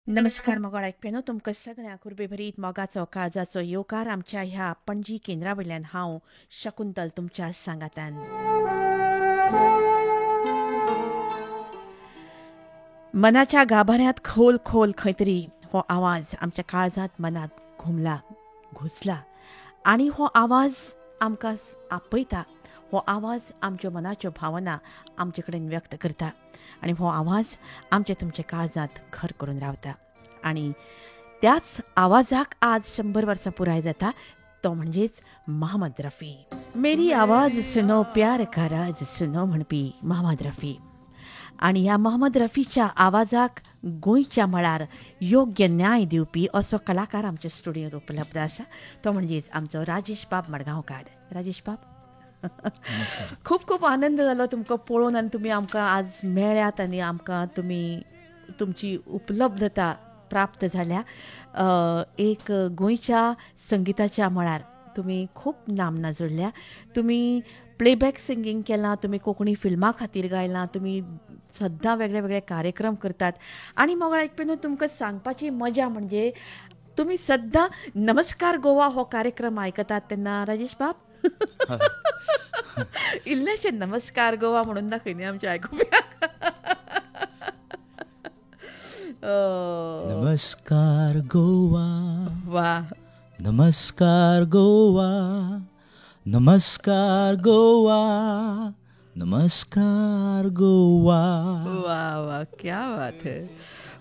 नमस्कार मोगोळ आयकप्यानो तुमकां सगळ्यांक उर्बेभरीत मोगाचो काळजाचो येवकार आमच्या ह्या पणजी केंद्रा वयल्यान हांव शकुंतल तुमच्या सांगातान. मनाच्या गाभाऱ्यांत खोल खोल खंय तरी हो आवाज आमच्या काळजांत मनात घुसला आनी हो आवाज आमकां आपयता. हो आवाज आमच्यो मनाच्यो भावना आमचे कडेन व्यक्त करता आनी हो आवाज आमचे तुमचे काळजांत घर करून रावता. आनी त्याच आवाजाक आज 100 वर्सां पुराय जाता, तो म्हणजेच मोहम्मद रफी. मेरी आवाज सुनो प्यार का राज सुनो म्हणपी मोहम्मद रफी. आनी ह्या मोहम्मद रफीच्या आवाजाक गोंयच्या मळार योग्य न्याय दिवपी असो कलाकार आमच्या स्टुडियोंत उपलब्ध आसा, तो म्हणजेच आमचो राजेश बाब मडगांवकार. राजेश बाब, खूप खूप आनंद जालो तुमकां पळोवन आनी तुमी आमकां आज मेळ्ळ्यात आनी आमकां तुमची उपलब्धता प्राप्त जाल्या. एक गोंयच्या संगीताच्या मळार तुमी खूब नामना जोडल्या. तुमी प्लेबॅक सिंगींग केलां, तुमी कोंकणी फिल्मां खातीर गायलां, तुमी सद्दां वेगळे वेगळे कार्यक्रम करतात. आनी मोगळ आयकप्यानो तुमकां सांगपाची मजा म्हणजे तुमी सद्दां नमस्कार गोवा हो कार्यक्रम आयकतात तेन्ना राजेश बाब इल्लेशे नमस्कार गोवा म्हणून दाखय न्ही आमच्या आयकुप्याक. नमस्कार गोवा, वा, नमस्कार गोवा, नमस्कार गोवा, नमस्कार गोवा. वा वा, क्या बात है.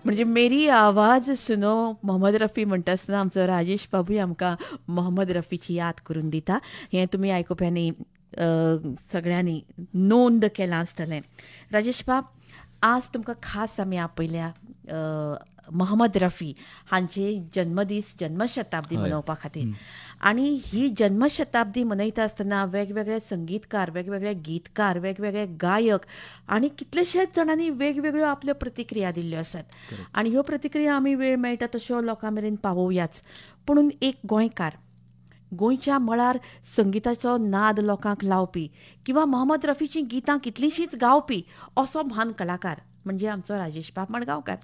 म्हणजे मेरी आवाज सुनो मोहम्मद रफी म्हणटा आसतना आमचो राजेश बाबूय आमकां मोहम्मद रफीची याद करून दिता. हें तुमी आयकुप्यांनी सगळ्यांनी नोंद केलां आसतलें. राजेश बाब, आज तुमकां खास आमी आपयल्या मोहम्मद रफी हांचे जन्मशताब्दी मनोवपा खातीर. आनी ही जन्मशताब्दी मनयता आसतना वेगवेगळे संगीतकार, वेगवेगळे गीतकार, वेगवेगळे गायक आनी कितलेशेच जाणांनी वेगवेगळ्यो आपल्यो प्रतिक्रिया दिल्ल्यो आसात. आनी ह्यो प्रतिक्रिया आमी वेळ मेळटा तश्यो लोकां मेरेन पावोवयाच. पूण एक गोंयकार, गोंयच्या मळार संगीताचो नाद लोकांक लावपी किंवा मोहम्मद रफीचीं गितां कितलींशींच गावपी असो म्हान कलाकार म्हणजे आमचो राजेश बाब मडगांवकार.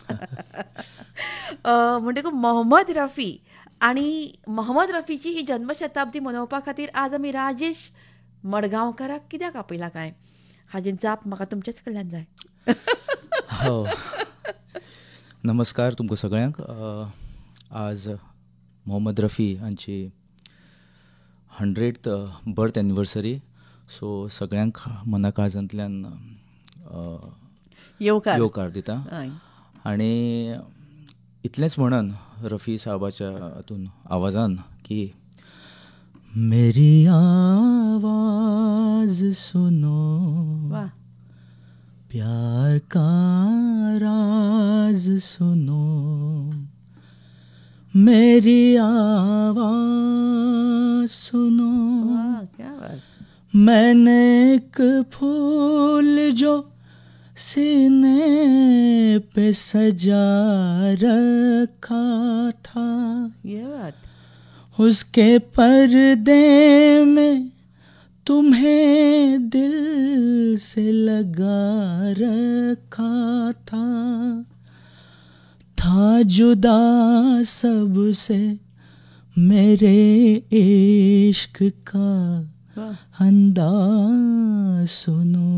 म्हणटकूच मोहम्मद रफी आनी मोहम्मद रफीची ही जन्मशताब्दी मनोवपा खातीर आज आमी राजेश मडगांवकाराक कित्याक आपयला काय हाजें जाप म्हाका तुमचेच कडल्यान जाय. हो, नमस्कार तुमकां सगळ्यांक. आज मोहम्मद रफी हांची 100th बर्थ एनिवर्सरी. सो सगळ्यांक मना काळजांतल्यान येवकार दिता. आनी इतलेंच म्हणन रफी साहबाच्या हातून आवाजान की मेरी आवाज सुनो प्यार का राज सुनो, मेरी आवाज सुनो. मैंने एक फूल जो सीने पे सजा रखा था, ये बात, उसके पर्दे में तुम्हें दिल से लगा रखा था जुदा सबसे मेरे इश्क का अंदाज सुनो,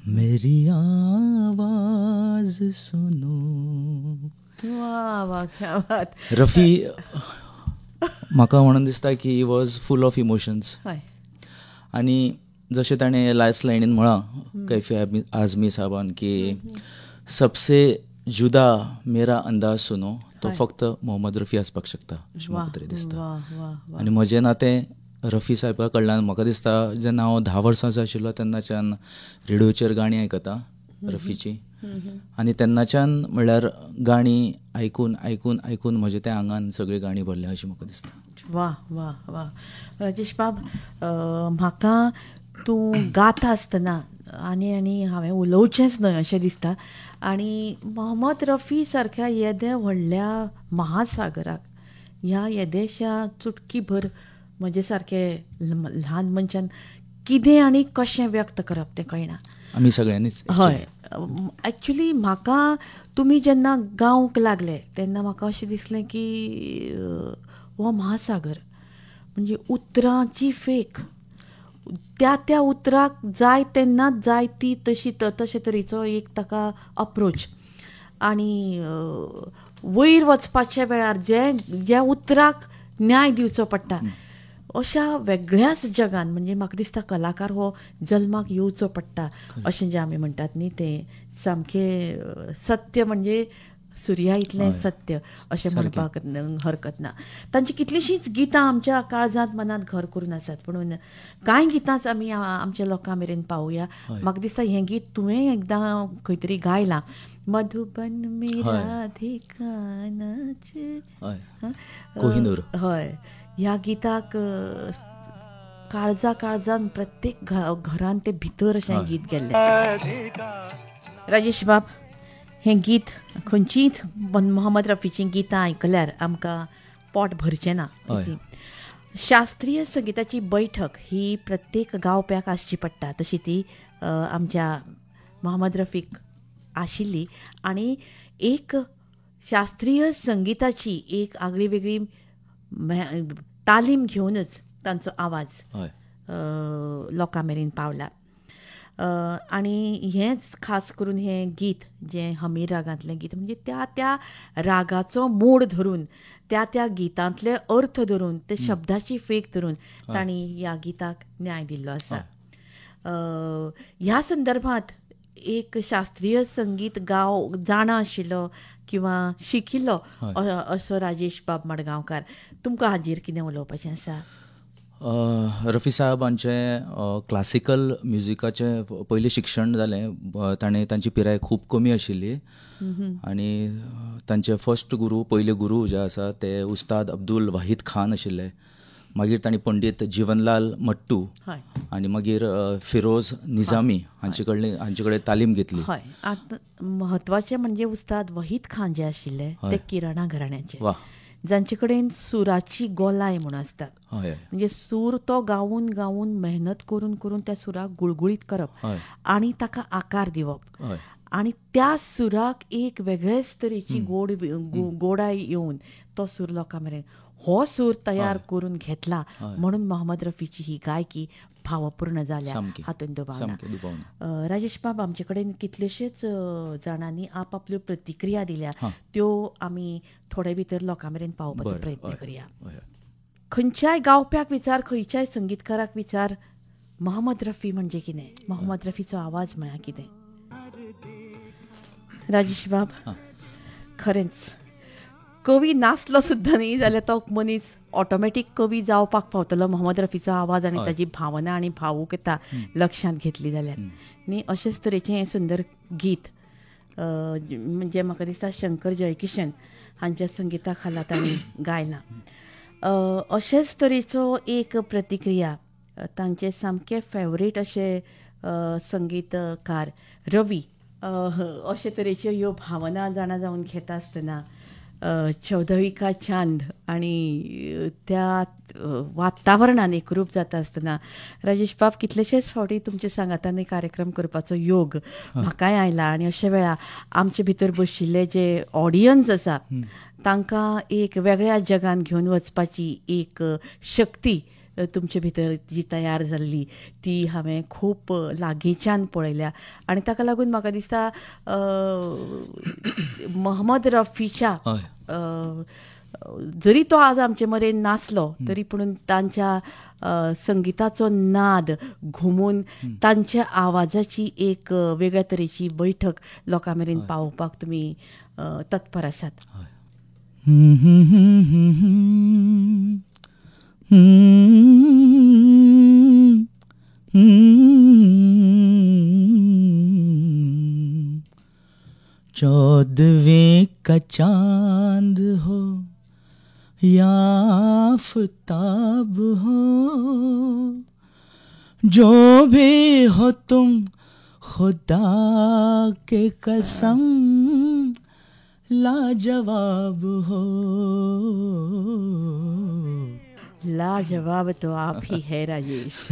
मेरी आवाज सुनो. वा वा, क्या बात. रफी म्हाका म्हणून दिसता की he was full of emotions. आनी जशें ताणें लास्ट लायनीन म्हळां कैफे आजमी साहबान की सबसे जुदा मेरा अंदाज सुनो, तो फक्त मोहम्मद रफी आसपाक शकता अशें म्हाका तरी दिसता. आनी म्हजें नातें रफी साहेबा कडल्यान म्हाका दिसता जेन्ना हांव 10 वर्सांचो आशिल्लो तेन्नाच्यान रेडिओचेर गाणी आयकता रफीची. आनी तेन्नाच्यान म्हणल्यार गाणी आयकून आयकून आयकून म्हजे त्या आंगान सगळी गाणी भरल्या अशें म्हाका दिसता. वा वा वा. राजेश बाब, म्हाका तूं गाता आसतना आनी हांवें उलोवचेंच न्हय अशें दिसता. आनी मोहम्मद रफी सारक्या येद्या व्हडल्या महासागराक ह्या येदेशा चुटकी भर म्हजे सारके ल्हान मनशान कितें आनी कशें व्यक्त करप तें कळना. आमी सगळ्यांनीच. हय, एक्चुली म्हाका तुमी जेन्ना गावंक लागले तेन्ना म्हाका अशें दिसलें की हो महासागर म्हणजे उतरांची फेक, त्या त्या उतराक जाय तेन्नाच जाय ती तशी तशे तरेचो एक ताका अप्रोच. आनी वयर वचपाच्या वेळार ज्या उतराक न्याय दिवचो पडटा अशा वेगळ्याच जगान म्हणजे म्हाका दिसता कलाकार हो जल्माक येवचो पडटा अशें जें आमी म्हणटात न्ही तें सामकें सत्य म्हणजे सुर्या इतलें सत्य अशें म्हणपाक हरकत ना. तांची कितलींशींच गितां आमच्या काळजांत मनांत घर करून आसात, पूण कांय गितांच आमी आमच्या लोकां मेरेन पावोवया. म्हाका दिसता हें गीत तुवें एकदां खंय तरी गायलां, मधुबन में राधिका नाचे, कोहिनूर. हय, ह्या गिताक काळजान प्रत्येक घरान ते भितर अशें गीत गेल्लें. राजेश बाब, हें गीत खंयचीच मोहम्मद रफीचीं गितां आयकल्यार आमकां पोट भरचें ना. शास्त्रीय संगीताची बैठक ही प्रत्येक गावप्याक आसची पडटा, तशी ती आमच्या मोहम्मद रफीक आशिल्ली. आनी एक शास्त्रीय संगीताची एक आगळी वेगळी तालीम घेवनच तांचो आवाज लोकां मेरेन पावला. आनी हेंच खास करून हें गीत जें हमीर रागांतलें गीत म्हणजे त्या त्या रागाचो मोड धरून, त्या त्या गितांतले अर्थ धरून, ते शब्दाची फेक धरून तांणी ह्या गिताक न्याय दिल्लो आसा. ह्या संदर्भांत एक शास्त्रीय संगीत जाणा आशिल्लो किंवा शिकिल्लो असो राजेश बाब मडगांवकार, तुमकां हाजेर कितें उलोवपाचें आसा? रफी साहेबांचें क्लासिकल म्युजिकाचें पयलीं शिक्षण जालें. तांची पिराय खूब कमी आशिल्ली आनी तांचे फर्स्ट गुरू, पयले गुरू जे आसा ते उस्ताद अब्दुल वाहीद खान आशिल्ले. मागीर तांणी पंडीत जीवनलाल मट्टू आनी मागीर फिरोज निजामी हांचे कडेन तालीम घेतली. हय, म्हत्वाचें म्हणजे उस्ताद वहीद खान जे आशिल्ले ते किराणा घराण्याचे, जांचे कडेन सुराची गोलाय म्हूण आसता. म्हणजे सूर तो गावून गावून मेहनत करून करून त्या सुराक गुळगुळीत करप आनी ताका आकार दिवप, आनी त्या सुराक एक वेगळेच तरेची गोडाय येवन तो सूर लोकां मेरेन हो सूर तयार करून घेतला. म्हणून मोहम्मद रफीची ही गायकी भावपूर्ण जाल्या हातून दुबावना. राजेश बाब, आमचे कडेन कितलेशेच जाणांनी आपापल्यो प्रतिक्रिया दिल्या, त्यो आमी थोडे भितर लोकां मेरेन पावोवपाचो प्रयत्न करया. खंयच्याय गावप्याक विचार, खंयच्याय संगीतकाराक विचार, मोहम्मद रफी म्हणजे कितें, मोहम्मद रफीचो आवाज म्हळ्यार कितें? राजेश बाब, खरेंच कवी नासलो सुद्दां न्ही जाल्यार तो मनीस ऑटोमॅटीक कवी जावपाक पावतलो मोहम्मद रफीचो आवाज आनी ताजी भावना आनी भावुकता लक्षांत घेतली जाल्यार न्ही. अशेंच तरेचें हें सुंदर गीत म्हणजे म्हाका दिसता शंकर जयकिशन हांच्या संगिता खाला तांणी गायलां. अशेंच तरेचो एक प्रतिक्रिया तांचे सामके फेवरेट अशे संगीतकार रवी अशे तरेच्यो ह्यो भावना जाणा जावन घेता आसतना चौदवी का चांद आनी त्या वातावरणान एकरूप जाता आसतना राजेश बाब, कितलेशेच फावटी तुमच्या सांगातांनी कार्यक्रम करपाचो योग म्हाकाय आयला. आनी अशे वेळा आमचे भितर बशिल्ले जे ऑडियन्स आसा तांकां एक वेगळ्या जगान घेवन वचपाची एक शक्ती तुमचे भितर जी तयार जाल्ली ती हांवें खूब लागींच्यान पळयल्या. आनी ताका लागून म्हाका दिसता मोहम्मद रफीच्या जरी तो आज आमचे मरेन नासलो तरी पूण तांच्या संगिताचो नाद घुमून तांच्या आवाजाची एक वेगळ्या तरेची बैठक लोकां मेरेन पावोवपाक तुमी तत्पर आसात. चौदहवें का चांद हो या आफताब हो, जो भी हो तुम खुदा के कसम लाजवाब हो. लाजवाब तो आप ही है राजेश.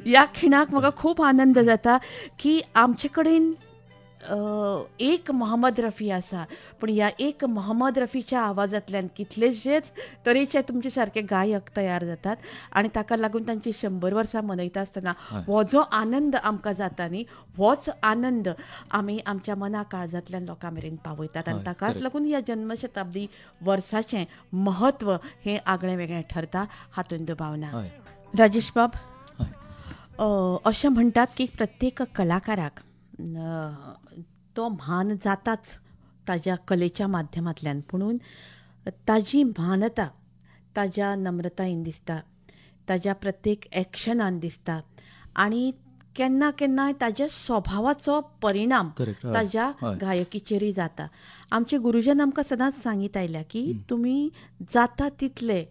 ह्या खिणाक म्हाका खूब आनंद जाता की आमचे कडेन एक मोहम्मद रफी आसा, पूण ह्या एक मोहम्मद रफीच्या आवाजांतल्यान कितलेशेच तरेचे तुमचे सारके गायक तयार जातात आनी ताका लागून तांची 100 वर्सां मनयता आसतना हो जो आनंद आमकां जाता न्ही, होच आनंद आमी आमच्या मना काळजांतल्यान लोकां मेरेन पावयतात आनी ताकाच लागून ह्या जन्मशताब्दी वर्साचें महत्व हें आगळें वेगळें ठरता, हातूंत दुबाव ना. राजेश बाब, अशें म्हणटात की प्रत्येक कलाकाराक तो म्हान जाताच ताज्या कलेच्या माध्यमांतल्यान, पुणून ताजी म्हानता ताज्या नम्रतायेन दिसता, ताज्या प्रत्येक एक्शनान दिसता आनी केन्ना केन्नाय ताज्या स्वभावाचो परिणाम ताज्या गायकीचेरय जाता. आमचे गुरुजन आमकां सदांच सांगीत आयल्या की तुमी जाता तितले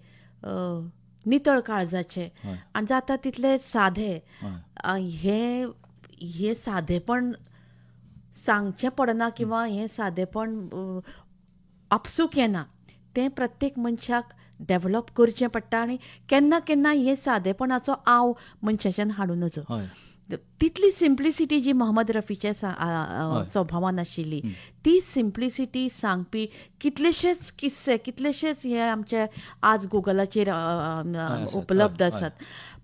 नितळ काळजाचे आनी जाता तितले सादे. हे सादेपण सांगचें पडना किंवा हें सादेपण आपसूक येना, तें प्रत्येक मनशाक डेव्हलप करचें पडटा आनी केन्ना केन्ना हें सादेपणाचो आव मनशाच्यान हाडूं नजो. तितली सिंप्लिसिटी जी मोहम्मद रफीच्या स्वभावान आशिल्ली, ती सिंप्लिसिटी सांगपी कितलेशेच किस्से, कितलेशेच हे आमचे आज गुगलाचेर उपलब्ध आसात.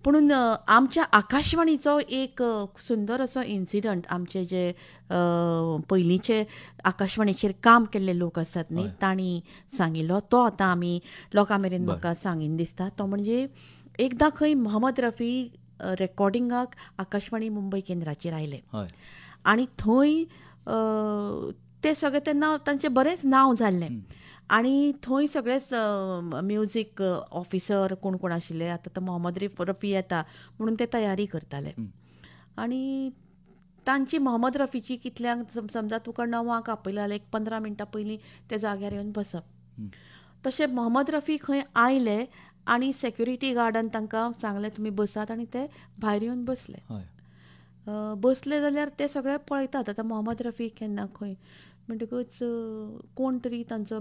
पुणून आमच्या आकाशवाणीचो एक सुंदर असो इन्सिडंट, आमचे जे पयलींचे आकाशवाणीचेर काम केल्ले लोक आसात न्ही, तांणी सांगिल्लो तो आतां आमी लोकां मेरेन म्हाका सांगीन दिसता. तो म्हणजे एकदां खंय मोहम्मद रफी रेकॉर्डिंगाक आकाशवाणी मुंबय केंद्राचेर आयले आनी थंय ते सगळे तेन्ना तांचें बरेंच नांव जाल्लें आनी थंय सगळेच म्युजीक ऑफिसर कोण कोण आशिल्ले, आतां तो मोहम्मद रफी येता म्हणून ते तयारी करताले आनी तांची मोहम्मद रफीची कितल्यांक समजा तुका 9 आपयलें जाल्यार 15 मिनटां पयलीं ते जाग्यार येवन बसप. तशें मोहम्मद रफी खंय आयले आनी सेक्युरिटी गार्डान तांकां सांगलें तुमी बसात आनी ते भायर येवन बसले जाल्यार ते सगळे पळयतात आतां मोहम्मद रफी केन्ना खंय, म्हणटकूच कोण तरी तांचो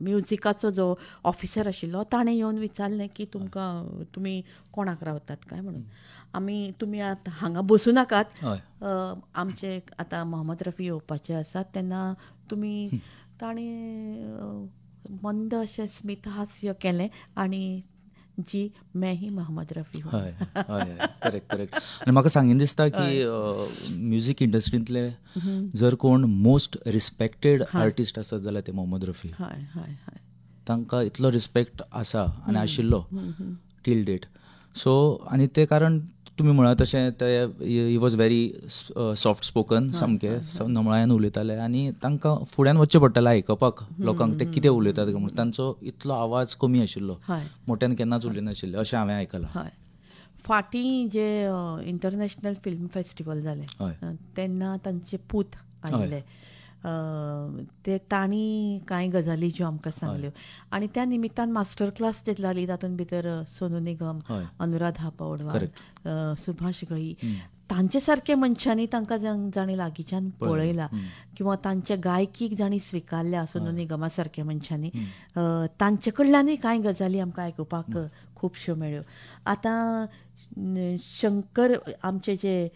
म्युजिकाचो जो ऑफिसर आशिल्लो ताणें येवन विचारलें की तुमी कोणाक रावतात काय म्हणून. तुमी आतां हांगा बसूं नाकात, आमचे आतां मोहम्मद रफी येवपाचे आसात तेन्ना तुमी. ताणें मंद अशें स्मित हास्य केलें आनी जी मैं ही मोहम्मद रफी. करेक्ट. आनी म्हाका सांगीन दिसता की म्युजीक इंडस्ट्रींतले जर कोण मोस्ट रिस्पेक्टेड आर्टिस्ट आसत जाल्यार ते मोहम्मद रफी. तांकां इतलो रिस्पेक्ट आसा आनी आशिल्लो टील डेट. सो आनी ते कारण तुमी म्हळात तशें ते he was very soft spoken, सामकें नमळायेन उलयताले आनी तांकां फुड्यान वचचें पडटालें आयकपाक लोकांक ते कितें उलयतात म्हणून. तांचो इतलो आवाज कमी आशिल्लो, मोट्यान केन्नाच उलयनाशिल्ले अशें हांवें आयकलां. फाटीं जे इंटरनॅशनल फिल्म फेस्टिवल जालें तेन्ना तांचे पूत आयिल्ले, ते तांणी कांय गजाली ज्यो आमकां सांगल्यो आनी त्या निमित्तान मास्टर क्लास जे जाली तातूंत भितर सोनू निगम, अनुराधा पौडवाल, सुभाष घई, तांचे सारके मनशांनी तांकां जाणी लागींच्यान पळयला किंवा तांचे गायकीक जाणी स्विकारल्या सोनू निगमा सारक्या मनशांनी. तांचे कडल्यानूय कांय गजाली आमकां आयकुपाक खुबश्यो मेळ्ळ्यो. आतां शंकर आमचे जे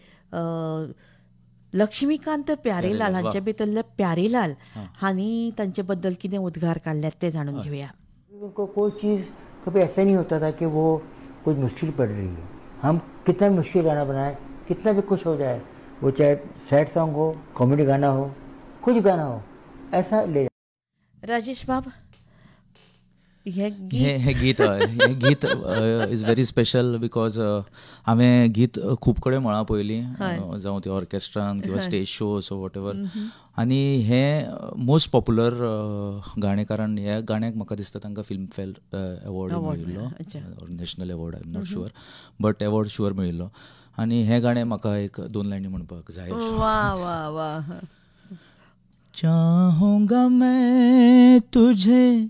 लक्ष्मीकांत प्यारेलाल हांचे भितरले प्यारेलाल हांणी तांचे बद्दल कितें उद्गार काडल्यात ते जाणून घेवया. कोई चीज़ कभी ऐसा नहीं होता था कि वो कुछ मुश्किल पड़ रही है. हम कितना मुश्किल गाना बनाए, कितना भी कुछ हो जाए, वो चाहे सैड सॉन्ग हो, कॉमेडी गाना हो, कुछ गाना हो, ऐसा ले. राजेश बाब, हे गीत इज व्हेरी स्पेशल बिकॉज हांवें गीत खूब कडेन म्हळां पयलीं, जावं ते ऑर्केस्ट्रान किंवा स्टेज शोज वॉट एवर, आनी हें मोस्ट पॉप्युलर गाणें, कारण ह्या गाण्याक म्हाका दिसता तांकां फिल्मफेअर अवॉर्ड मेळिल्लो, national award, I am not sure, but award sure मेळिल्लो. आनी हें गाणें म्हाका 1-2 लायनी म्हणपाक जाय. चाहूंगा मैं तुझे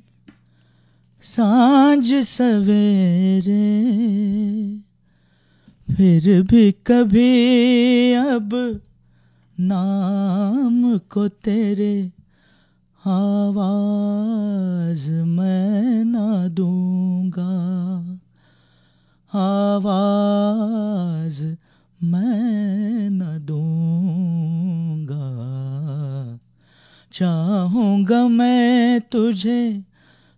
सांझ सवेरे, फिर भी कभी अब नाम को तेरे आवाज मैं ना दूंगा, आवाज मैं न दूंगा, चाहूंगा मैं तुझे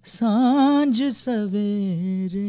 सांझ सवेरे.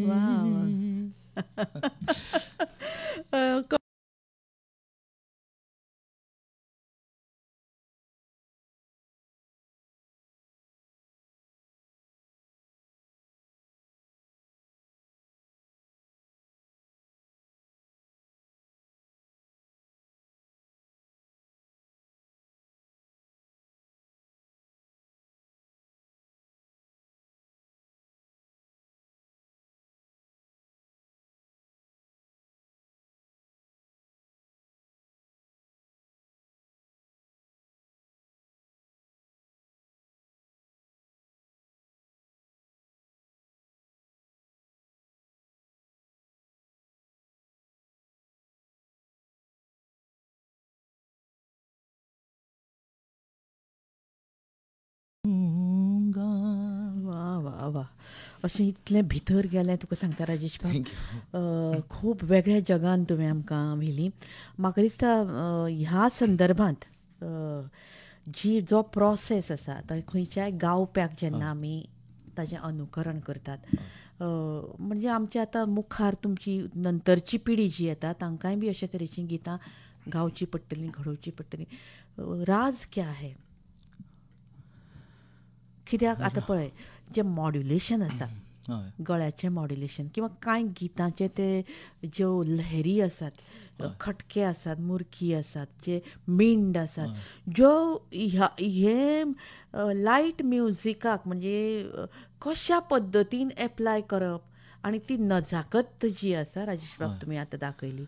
अशें इतलें भितर गेलें तुका सांगता राजेश बाब. खूब वेगळ्या जगान तुवें आमकां व्हेली. म्हाका दिसता ह्या संदर्भांत जो प्रोसेस आसा तो खंयच्याय गावप्याक जेन्ना आमी ताचें अनुकरण करतात, म्हणजे आमची आतां मुखार तुमची नंतरची पिढी जी येता तांकांय बी अशे तरेचीं गितां गावची पडटलीं, घडोवची पडटलीं. राज क्या है? कित्याक आतां पळय जें मॉड्युलेशन आसा, गळ्याचें मॉड्युलेशन किंवा कांय गितांचे ते ज्यो लहरी आसात, खटके आसात, मुरकी आसात, जे मिंड आसात, ज्यो हे लायट म्युजिकाक म्हणजे कशा पद्दतीन एप्लाय करप आनी ती नजाकत जी आसा राजेश बाब तुमी आतां दाखयली,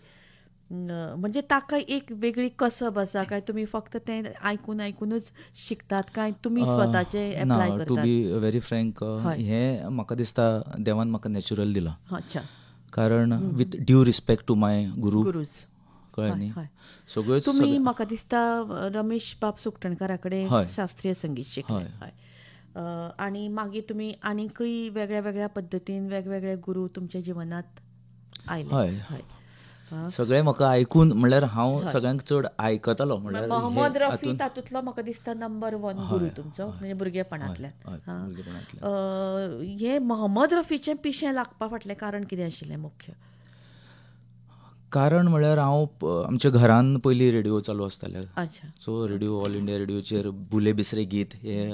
म्हणजे ताका एक वेगळी कसब आसा काय तुमी फक्त तें आयकूनच शिकतात काय तुमी स्वताचे एप्लाय करतात? टू बी व्हेरी फ्रँक, हें म्हाका दिसता देवान म्हाका नॅचरल दिलां. अच्छा. कारण विथ ड्यू रिस्पेक्ट टू माय गुरूज, कळ्ळें न्ही, सगळ्योच तुमी म्हाका दिसता रमेश बाब सुकटणकारा कडेन शास्त्रीय संगीत शिकले, आनी मागीर तुमी आनीकय वेगळ्या वेगळ्या पद्दतीन वेगवेगळे गुरू तुमच्या जिवनांत आयले. सगळें म्हाका आयकून, म्हणल्यार हांव सगळ्यांक चड आयकतालो. म्हणल्यार मोहम्मद रफी तातूंतलो म्हाका दिसता नंबर 1 गुरू तुमचो, म्हणजे भुरगेपणांतल्यान. हे मोहम्मद रफीचें पिशें लागपा फाटलें कारण कितें आशिल्लें मुख्य? कारण म्हणल्यार हांव आमच्या घरान पयलीं रेडिओ चालू आसताले. अच्छा. सो रेडिओ, ऑल इंडिया रेडिओचेर बुले बिसरे गीत हे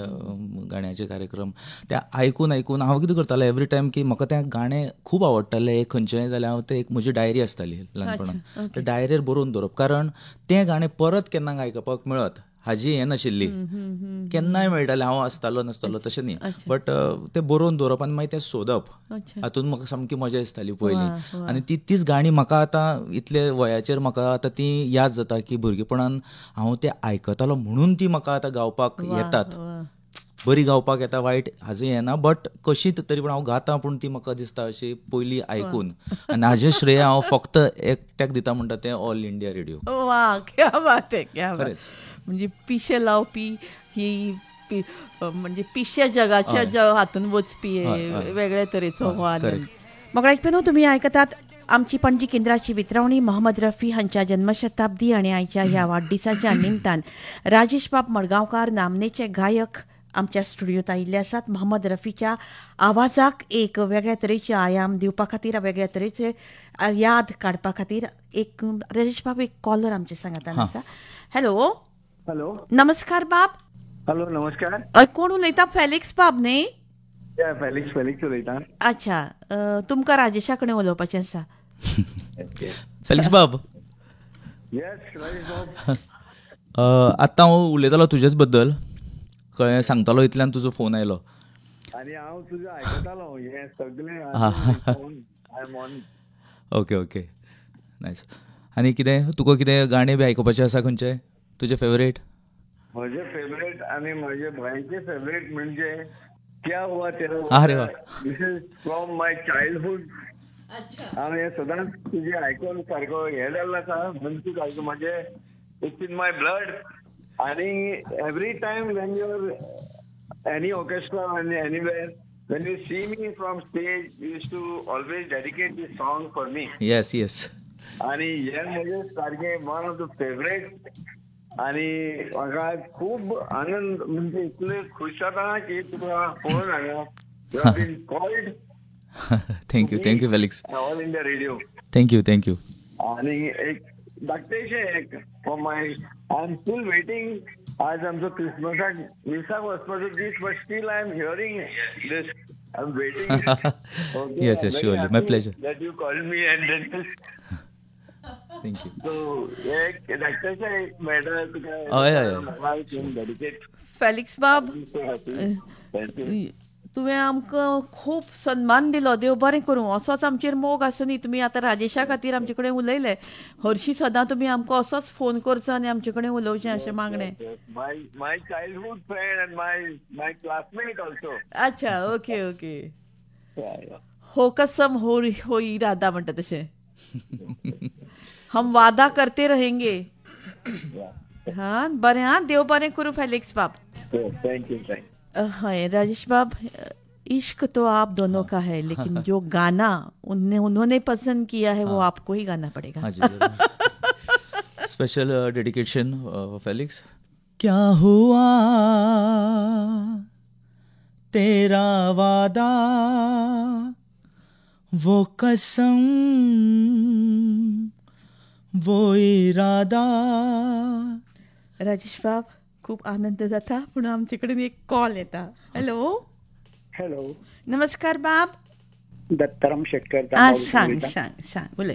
गाण्याचे कार्यक्रम ते आयकून हांव कितें करतालें एवरी टायम की म्हाका तें गाणें खूब आवडटालें. एक खंयचेंय जाल्यार हांव तें एक म्हजी डायरी आसताली ल्हानपणांत, त्या डायरीर बरोवन दवरप. कारण तें गाणें परत केन्ना आयकपाक मेळत हाजी हें नाशिल्ली, केन्नाय मेळटालें, हांव आसतालो नासतालो तशें न्ही, बट तें बरोवन दवरप आनी मागीर तें सोदप, हातूंत म्हाका सामकी मजा दिसताली पयलीं. आनी तीच गाणी म्हाका आतां इतले वयाचेर म्हाका आतां ती याद जाता की भुरगेपणांत हांव तें आयकतालो म्हणून ती म्हाका आतां गावपाक येतात. बरी गावपाक येता, वायट हाजें हें ना, बट कशी तरी पूण हांव गातां, पूण ती म्हाका दिसता अशी पयलीं आयकून. आनी हाजें श्रेय हांव फक्त एकट्याक दिता म्हणटा तें ऑल इंडिया रेडिओ. वा, क्या बात आहे, क्या बात. म्हणजे पिशे लावपी ही म्हणजे पिशे जगाच्या हातून वचपी वेगळ्या तरेचो हो आनंद. म्हाका ऐकून तुमी आयकतात आमची पणजी केंद्राची वितरवणी. मोहम्मद रफी हांच्या जन्मशताब्दी आनी आयच्या ह्या वाडदिसाच्या निमतान राजेश बाब मडगांवकार नामनेचे गायक आमच्या स्टुडियोत आयिल्ले आसात. मोहम्मद रफीच्या आवाजाक एक वेगळ्या तरेचे आयाम दिवपा खातीर, वेगळ्या तरेचे याद काडपा खातीर एक राजेश बाब एक कॉलर आमच्या सांगातान आसा. हॅलो. हॅलो. नमस्कार बाब. हॅलो, नमस्कार. कोण उलयता? फेलिक्स बाब न्ही? फेलिक्स उलयता. अच्छा, तुमकां राजेशा कडेन उलोवपाचें आसा. फेलिक्स बाब. येस राजेश बाब. आतां हांव उलयतालो तुजेच बद्दल, कळ्ळें, सांगतालो इतल्यान तुजो फोन आयलो आनी हांव तुजें आयकतालो हें सगळें. Okay, nice. आनी कितें तुका कितें गाणें बी आयकुपाचें आसा खंयचें तुजें फेवरेट? म्हजें फेवरेट आनी म्हजे भयणचें फेवरेट म्हणजे क्या हुआ तेरा. अरे वा. दिस इज फ्रॉम माय चायल्डहूड. हांव हें सदांच तुजें आयकून सारको हें जाल्लो आसा, म्हणजे आयकून म्हणजे इट्स इन माय ब्लड. आनी every time Wien your any orchestra आनी anywhere when you see me from stage, you used to always dedicate this song for me. Yes yes. आणि हे म्हणजे सारखे वन ऑफ द फेवरेट. आणि म्हाका खूब आनंद म्हणजे इतले खुश जाता की तुका फोन हांगा you have been called. Thank you Felix. All India radio. Thank you. आणि एक धाकटेशें एक for my I am still waiting. आज आमचो क्रिसमसाक मिसाक वचपाचो दीस, but still I am hearing this. I am waiting. Yes, surely. My pleasure. That you called me and then thank you. so एक धाकटेशें एक मेडल तुका हय. डेडिकेट. फेलिक्स बाब, थँक्यू. तुवें आमकां खूब सन्मान दिलो, देव बरें करूं. असोच आमचेर मोग आसूं न्ही. तुमी आतां राजेशा खातीर आमचे कडेन उलयले. हरशीं सदां तुमी आमकां असोच फोन करचो आनी आमचे कडेन उलोवचें अशें मागणें. My childhood friend and my classmate also. अच्छा, ओके. हो कसम हो इरादा म्हणटा तशें. हम वादा करते रहेंगे. हां, बरें. हां, देव बरें करूं फेलिक्स बाब. थँक्यू. हाँ राजेश बाब, इश्क तो आप दोनों का है, लेकिन जो गाना उन्होंने पसंद किया है वो आपको ही गाना पड़ेगा. हाँ जी. Special dedication Felix. क्या हुआ तेरा वादा, वो कसम, वो इरादा. राजेश बाब, खूप आनंद जाता, पण आमचे कडेन एक कॉल येता. हॅलो. नमस्कार बाब. दत्ताराम शेटकर. सांग उलय.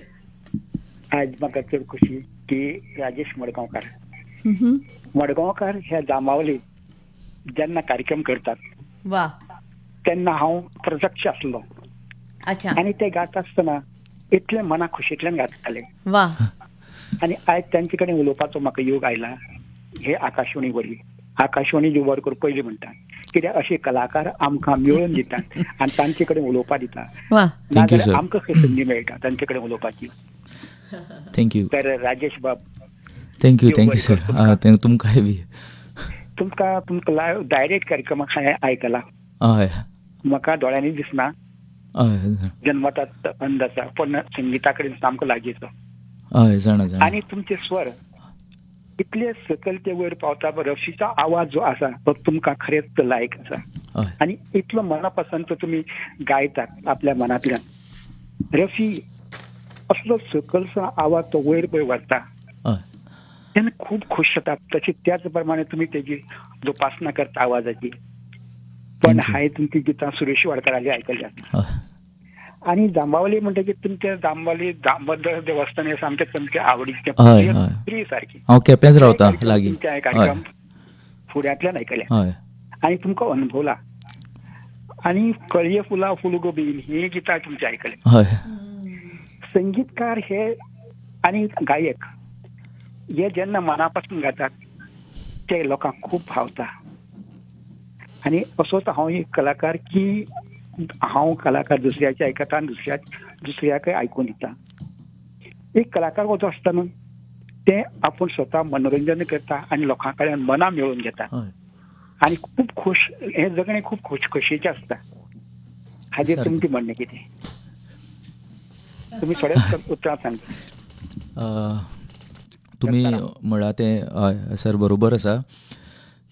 आज म्हाका चड खुशी की राजेश मडगांवकार ह्या जांबावलीत जेन्ना कार्यक्रम करतात वा तेन्ना हांव प्रत्यक्ष आसलो. अच्छा. आनी ते गाता आसतना इतले मना खुशींतल्यान गाताले. वा. आनी आयज तांचे कडेन उलोवपाचो म्हाका योग आयला. हे आकाशवाणी वरवीं. आकाशवाणी जी कर पयलीं म्हणटा कित्याक अशे कलाकार आमकां मेळून दितात आनी तांचे कडेन उलोवपाक दितात. नाजाल्यार आमकां खंय संदी मेळटा तांचे कडेन उलोवपाची. थँक्यू. तर राजेश बाब, थँक्यू सर. तुमकांय बी. तुमकां लायव्ह डायरेक्ट कार्यक्रमाक हांवें आयकला. हय. म्हाका दोळ्यांनी दिसना. हय. जन्मतात अंध आसा, पण संगीता कडेन सामको लागींचो. हय जाणा. आनी तुमचे स्वर इतले सकल ते वयर पावता. रफीचा आवाज जो आसा तो तुमकां खरेंच लायक आसा. आनी इतलो मनापासून तो तुमी गायतात आपल्या मनांतल्यान. रफी असलो सकलसो आवाज तो वयर पळय व्हरता तेन्ना खूब खुश जाता. तशें त्याच प्रमाणे तुमी तेजी जोपासना करता आवाजाची. पण हांवें तुमची गितां सुरेश वाडकराली आयकल्यात. आनी जांबावली म्हणटकीर तुमच्या जांबावली दामोदर देवस्थान हे सामकें तुमच्या आवडीचें प्रिय सारकी. हांव केपेंच रावता लागीं. कार्यक्रम फुड्यांतल्यान आयकल्या आनी तुमकां अनुभवला. आनी कळये फुला फुलगोबी ही गितां तुमची आयकल्या. संगीतकार हे आनी गायक हे जेन्ना मनापासून गातात ते लोकांक खूब भावता. आनी असोच हांव एक कलाकार की हांव कलाकार दुसऱ्याचे आयकता आनी दुसऱ्याकय आयकून दिता. एक कलाकार जो आसता न्हू ते आपूण स्वता मनोरंजन करता आनी लोकां कडेन मनां मेळोवन घेता. आनी खूब खूश हें जगणें खूब खोशखुशीचें आसता. हाजेर तुमचें म्हणणें कितें? तुमी थोडेच उतरां सांगता. तुमी म्हळ्यार तें हय सर बरोबर आसा.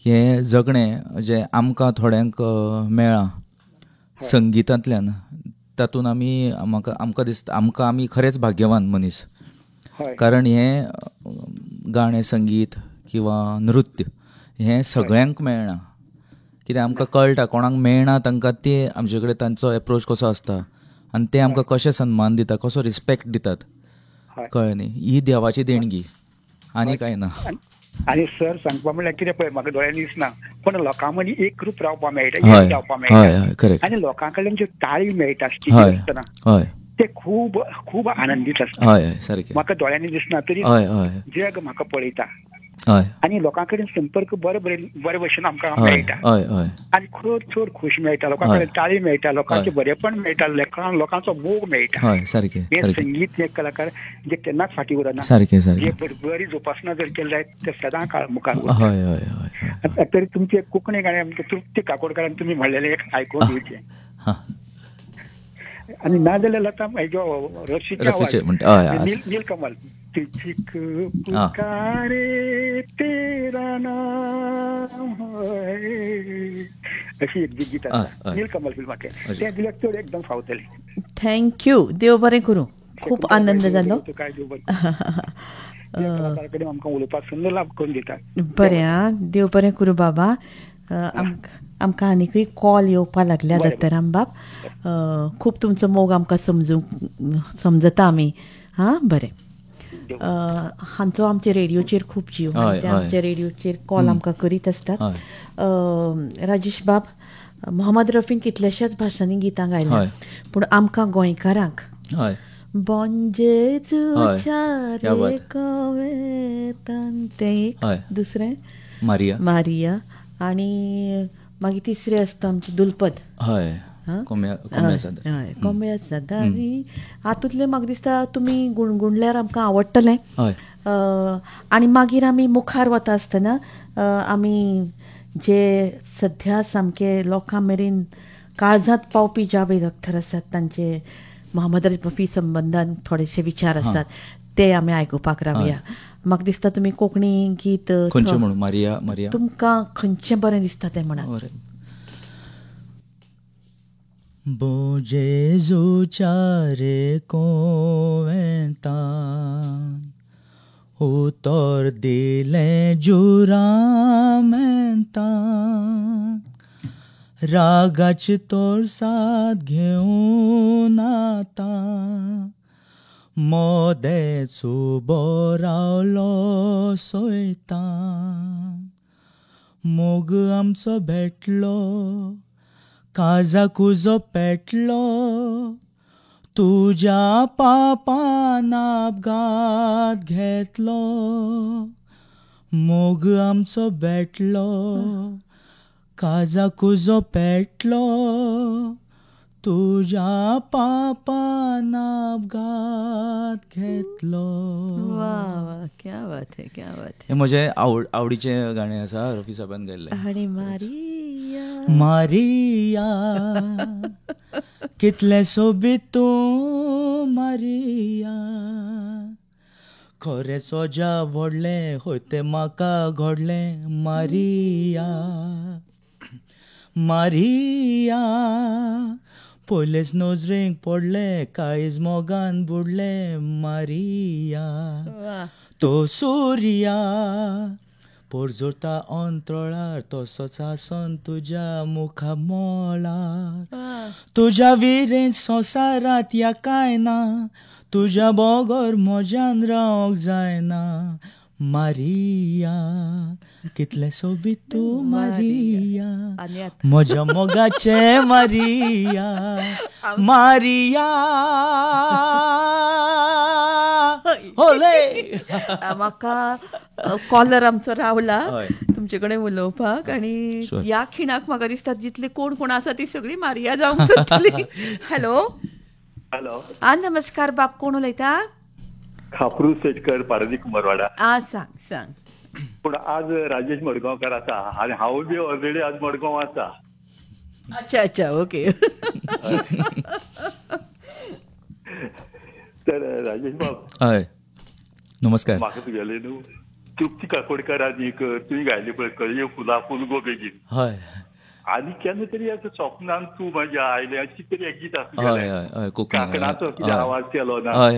हें जगणें जें आमकां थोड्यांक मेळ्ळां संगितांतल्यान तातूंत आमकां दिसता आमी खरेंच भाग्यवान मनीस. कारण हें गाणें संगीत किंवा नृत्य हें सगळ्यांक मेळना. कित्याक आमकां कळटा कोणाक मेळना तांकां ते आमचे कडेन तांचो एप्रोच कसो आसता आनी ते आमकां कशें सन्मान दिता, कसो रिस्पेक्ट दितात, कळ्ळें न्ही. ही देवाची देणगी आनी कांय ना. आनी सर सांगपा म्हणल्यार कितें पळय म्हाका दोळ्यांनी दिसना पण लोकां मदीं एक ग्रूप रावपा मेळटा, एक जावपा मेळटा आनी लोकां कडल्यान ज्यो ताळी मेळटा स्टेजीर आसतना ते खूब खूब आनंदीत आसता. म्हाका दोळ्यांनी दिसना तरी जग म्हाका पळयता आनी लोकां कडेन संपर्क बरे भशेन आमकां मेळटा आनी चड खोश मेळटा. लोकां कडेन ताळी मेळटा, लोकांचें बरेपण मेळटा, लोकांचो मोग मेळटा. हे संगीत हे कलाकार जे केन्नाच फाटी उरना. जे बरी जोपासना जर केली जायत ते सदां काळ मुखार उरता. तरी तुमचे कोंकणी गाणें तृप्ती काकोडकरान तुमी म्हणलेलें एक आयकून घेवचें. आणि नाजाल्यार लता हेजो रफीचा रफीचे आवाज म्हणटा हय नीलकमल तुझिक पुकारे तेरा नाम है अशी एक गीत आसा नीलकमल फिल्माचें तें दिल्यार चड एकदम फावतलें. थँक्यू, देव बरें करूं. खूब आनंद जालो. काय देव बरें कडेन आमकां उलोवपाक संद लाभ करून दिता. बरें आं, देव बरें करूं बाबा. आमकां आनीकूय कॉल येवपा लागल्या दत्ताराम बाब. खूब तुमचो मोग आमकां समजता आमी. हां बरें. हांचो आमच्या रेडिओचेर खूब जीव, आमच्या रेडिओचेर कॉल आमकां करीत आसतात. राजेश बाब, मोहम्मद रफीन कितल्याशाच भाशांनी गितां गायल्या, पूण आमकां गोंयकारांक बोंजेजुचारे कवेतान तें दुसरें मारिया आनी मागीर तिसरें आसता आमचें दुलपद कोंबे आसात. आनी हातूंतलें म्हाका दिसता तुमी गुणगुणल्यार आमकां आवडटलें. आनी मागीर आमी मुखार वता आसतना आमी जे सध्या सामके लोकां मेरेन काळजांत पावपी जावेद अख्तर आसात, तांचे मोहम्मद रफी संबंदान थोडेशे विचार आसात, ते आमी आयकुपाक रावया. म्हाका दिसता तुमी कोंकणी गीत तुमकां खंयचें बरें दिसता तें म्हणा. बोजेजुचारे कोवेतान उतर दिलें जुरामेंतान रागाची तोरसाद घेवन आता मोदेचो बोरावलो सोयतान मोग आमचो भेटलो काजाकुजो पेटलो तुज्या पापान अपघात घेतलो मोग आमचो भेटलो काजाकुजो पेटलो तुज्या पापान अपघात घेतलो. वा, क्या बात है, क्या बात है. हे म्हजें आवडीचें गाणें आसा, रफी साहेबान गायल्लें. आनी मारिया मारिया कितलें सोबीत तूं मारिया खरें सोजा व्हडलें होय तें म्हाका घडलें मारिया मारिया पयलेच नजरेक पडलें काळीज मोगान बुडलें मारिया तो सूर्या पोरजोरता अंतराळार तसोच आसन तुज्या मुखा मोळार तुज्या विरेन संवसारांत या कांय ना तुज्या बोगोर म्हज्यान रावंक जायना मारिया कितलें सोबीत तूं मारिया म्हज्या मोगाचें मारिया मारिया होले. म्हाका कॉलर आमचो रावला तुमचे कडेन उलोवपाक आनी ह्या खिणाक म्हाका दिसता जितले कोण कोण आसा ती सगळी मारिया जावंक सोदतली. Hello hello. नमस्कार बाब, कोण उलयता? खापरू सेटकर, पारदी कुमारवाडा. सांग. पूण आज राजेश मडगांवकार आसा आनी हांव बी ऑलरेडी आज मडगांव आसा. अच्छा ओके. तर राजेश बाब, हय नमस्कार. म्हाका तुगेले न्हू तृप्ती काकोडकर आनी तुवें गायले पळय कळये फुलां फुलगो बेगीन. हय. आनी केन्ना तरी असं स्वप्नान तूं म्हज्या आयलें अशें कितें एक गीत आसलें काकणाचो कितें आवाज केलो ना. हय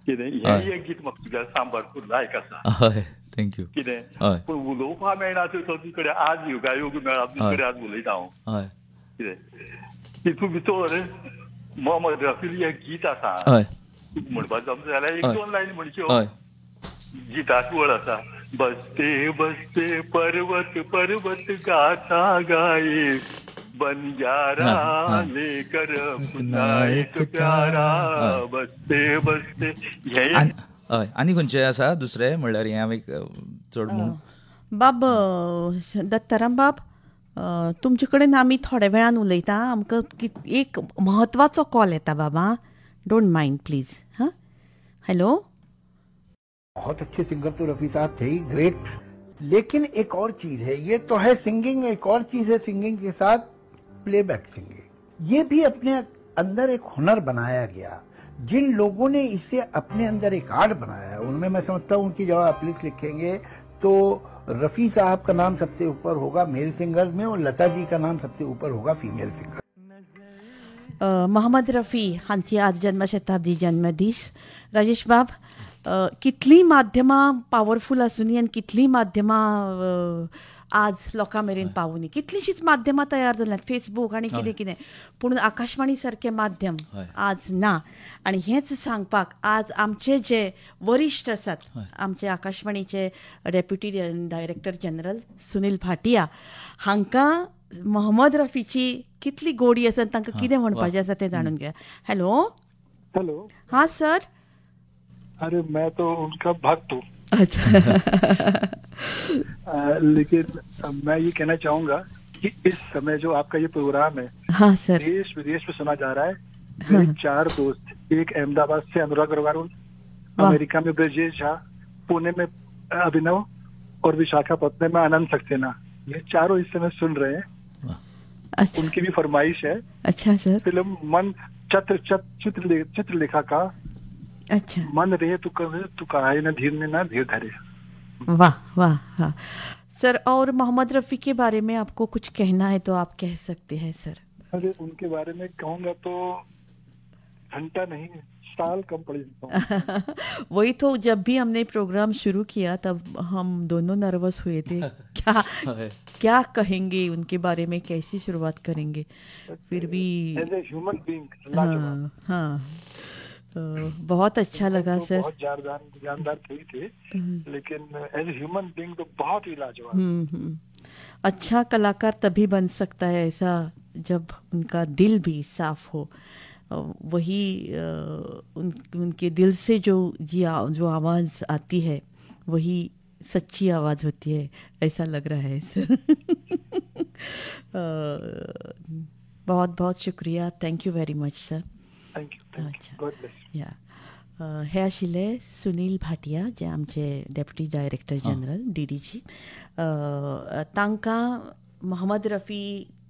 कितें हें एक गीत म्हाका तुगेलें सांबाळपूर लायक आसा. हय थँक्यू. कितें पूण उलोवपा मेळना तुजे कडेन आज योगायोग मेळ्ळा तुजे कडेन आज उलयता हांव. हय कितें तितून भितर मोहम्मद रफी एक गीत आसा. हय म्हणपाक जमता जाल्यार एक दोन लायनी म्हणच्यो. गिताची वळ आसा. बसते बसते पर्वत पर्वत गाता गाये बंजारा लेकर पुन्हा प्यारा बसते बसते. हय आनी खंयचे आसा दुसरे म्हणल्यार हें हांवें चड म्हूण. बाब दत्ताराम बाब, तुमचे कडेन आमी थोड्या वेळान उलयता. आमकां एक म्हत्वाचो कॉल येता बाबा, डोंट माइंड प्लीज. हां हॅलो. बहुत अच्छे सिंगर तो रफी साहब थे ही, ग्रेट. लेकिन एक और चीज है, ये तो है सिंगिंग, एक और चीज है सिंगिंग के साथ प्लेबैक सिंगिंग. ये भी अपने अंदर एक हुनर बनाया गया। जिन लोगों ने इसे अपने अंदर एक आर्ट बनाया उनमें मैं समझता हूँ कि जब आप लिस्ट लिखेंगे तो रफी साहब का नाम सबसे ऊपर होगा मेल सिंगर्स में, और लता जी का नाम सबसे ऊपर होगा फीमेल सिंगर। मोहम्मद रफी हांची आज जन्मशताब्दी जन्मदीस. राजेश बाब, कितली माध्यमां पावरफूल आसूनी आनी कितली माध्यमां आज लोकां मेरेन पावूनी, कितलीशीच माध्यमां तयार जाल्यात, फेसबूक आनी कितें कितें, पूण आकाशवाणी सारकें माध्यम आज ना. आनी हेंच सांगपाक आज आमचे जे वरिश्ठ आसात, आमचे आकाशवाणीचे deputy director general Sunil Bhatia हांकां मोहम्मद रफीची कितली गोडी आसा, तांकां कितें म्हणपाचें आसा तें जाणून घेया. हॅलो. हेलो. हाँ सर. अरे मैं तो उनका भक्त हूँ. अच्छा. लेकिन मैं ये कहना चाहूंगा कि इस समय जो आपका ये प्रोग्राम है, हाँ सर, देश विदेश में सुना जा रहा है. मेरे 4 दोस्त, एक अहमदाबाद से अनुराग अग्रवाल, अमेरिका में ब्रजेश झा, पुणे में अभिनव और विशाखापट्टनम में आनंद सक्सेना, ये चारों इस समय सुन रहे हैं. अच्छा. उनकी भी फरमाइश है. अच्छा सर. फिल्म मन चित्रलेखा का अच्छा मन रहे तू कहे न धीर ने ना धीर धरे. वाह वाह. हाँ सर, और मोहम्मद रफी के बारे में आपको कुछ कहना है तो आप कह सकते हैं सर. अरे उनके बारे में कहूँगा तो घंटा नहीं साल कम पड़ जाता. वही तो, जब भी हमने प्रोग्राम शुरू किया तब हम दोनों नर्वस हुए थे क्या कहेंगे उनके बारे में, कैसी शुरुआत करेंगे. फिर भी एज ए ह्यूमन बीइंग हाँ बहुत अच्छा लगा सर. बहुत जानदार थे लेकिन एज ए ह्यूमन बीइंग तो बहुत ही लाजवाब. अच्छा कलाकार तभी बन सकता है ऐसा जब उनका दिल भी साफ हो. वही उनके दिल से जो आवाज़ आती है वही सच्ची आवाज़ होती है, ऐसा लग रहा है सर. बहुत बहुत शुक्रिया. Thank you very much sir. हे आशिल्ले सुनील भाटिया जे आमचे डेप्युटी डायरेक्टर जनरल DDG. तांकां मोहम्मद रफी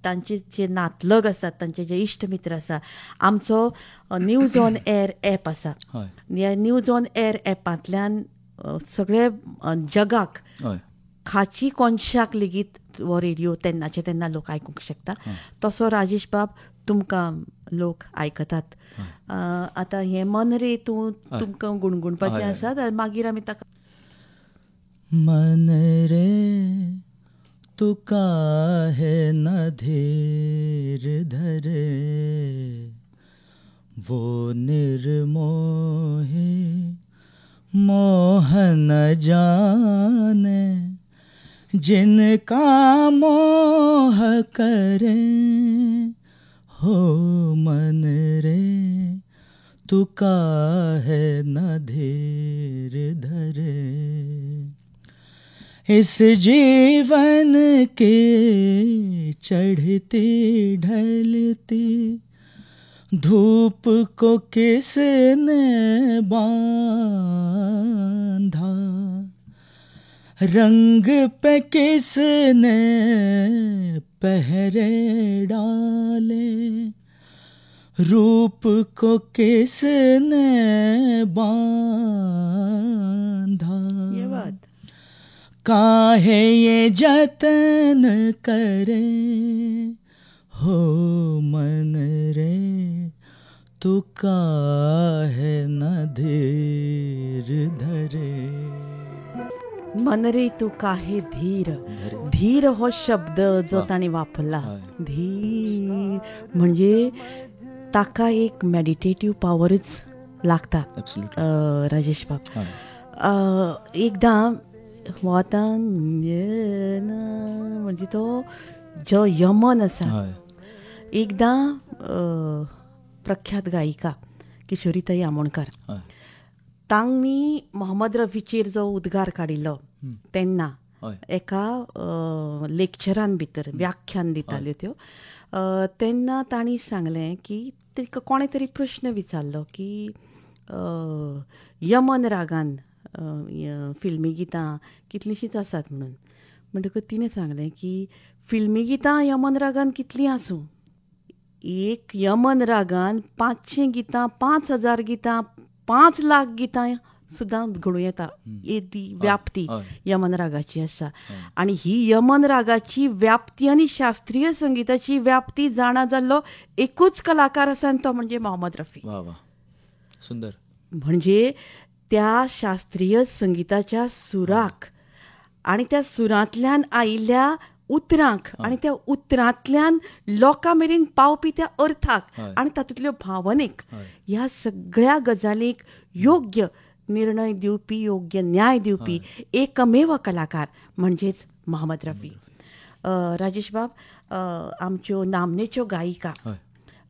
तांचे जे नातलग आसात, तांचे जे इश्ट मित्र आसा, आमचो न्यूज ऑन एअर ॲप आसा. ह्या न्यूज ऑन एअर ॲपांतल्यान सगळे जगाक खाची कोनशाक लेगीत हो रेडिओ तेन्नाचे तेन्ना लोक आयकूंक शकता. तसो राजेश बाब तुमकां लोक आयकतात. आतां हें मन रे तूं तुमकां गुणगुणपाचें आसा, मागीर आमी ताका मन रे तू काहे न धीर धरे, वो निर्मोही मोह न जाने, जिनका मोह करे. हो मन रे तू काहे न धीर धरे, इस जीवन के चढ़ती ढलती धूप को किसने बांधा, रंग पे किसने पहरे डाले, रूप को किसने बांधा. ये बात काहे ये जतन करे, हो मन रे तू काहे न धीर धरे. मन रे तू काहे धीर. धीर हो शब्द जो ताणी वापरला, धीर म्हणजे ताका एक मेडिटेटिव्ह पॉवरच लागता. राजेश बाब, एकदां हो आतां म्हणजे तो जो यमन आसा, एकदां प्रख्यात गायिका किशोरीताई आमोणकार तांणी मोहम्मद रफीचेर जो उद्गार काडिल्लो तेन्ना एका लेक्चरान भितर व्याख्यान दिताल्यो त्यो, तेन्ना तांणी सांगलें की तिका कोणे तरी प्रश्न विचारलो की यमन रागान फिल्मी गितां कितलींशींच आसात म्हणून. म्हणटकच तिणें सांगलें की फिल्मी गितां यमन रागान कितलीं आसूं, एक यमन रागान 500 गितां, 5000 गितां, 5 लाख गितां सुद्दां घडूं येता. ती व्याप्ती यमन रागाची आसा. आनी ही यमन रागाची व्याप्ती आनी शास्त्रीय संगीताची व्याप्ती जाणा जाल्लो एकूच कलाकार आसा आनी तो म्हणजे मोहम्मद रफी. सुंदर. म्हणजे त्या शास्त्रीय संगीताच्या सुराक आनी त्या सुरांतल्यान आयिल्ल्या उतरांक आनी त्या उतरांतल्यान लोकां मेरेन पावपी त्या अर्थाक आनी तातूंतल्यो भावनेक ह्या सगळ्या गजालीक योग्य निर्णय दिवपी, योग्य न्याय दिवपी एकमेव कलाकार म्हणजेच मोहम्मद रफी. राजेश बाब, आमच्यो नामनेच्यो गायिका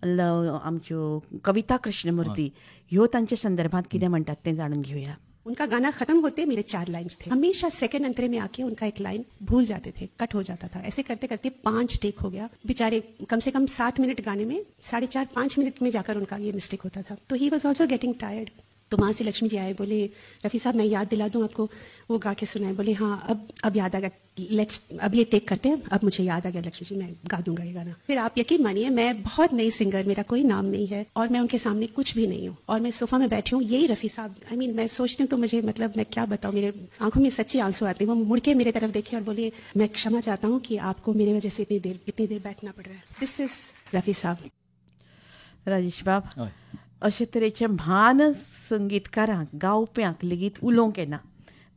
आमच्यो कविता कृष्णमूर्ती ह्यो तांच्या संदर्भात कितें म्हणटात तें जाणून घेवया. उनका गाना खत्म होते मेरे 4 लाइन्स थे. हमेशा सेकंड अंतरे में आके उनका एक लाइन भूल जाते थे, कट हो जाता था. ऐसे करते करते 5 टेक हो गया. बेचारे कम से कम 7 मिनट गाने में 4.5-5 मिनट में जाकर उनका ये मिस्टेक होता था. तो he was also getting tired. तो वहाँ से लक्ष्मी जी आए, बोले रफ़ी साहब मैं याद दिला दूँ आपको. वो गा के सुनाए, बोले हाँ अब याद आ गया, लेट्स अब ये टेक करते हैं. अब मुझे याद आ गया लक्ष्मी जी, मैं गा दूंगा ये गाना. फिर आप यकीन मानिए मैं बहुत नई सिंगर, मेरा कोई नाम नहीं है और मैं उनके सामने कुछ भी नहीं हूँ और मैं सोफा में बैठी हूँ. यही रफ़ी साहब, आई मीन मैं सोचती हूँ तो मुझे मतलब मैं क्या बताऊँ, मेरे आंखों में सच्ची आंसू आते हैं. वो मुड़ के मेरे तरफ देखे और बोले मैं क्षमा चाहता हूँ कि आपको मेरी वजह से इतनी देर बैठना पड़ रहा है. दिस इज रफ़ी साहब. राजेश बाब, अशे तरेच्या म्हान संगीतकारांक, गावप्यांक लेगीत उलोवंक येना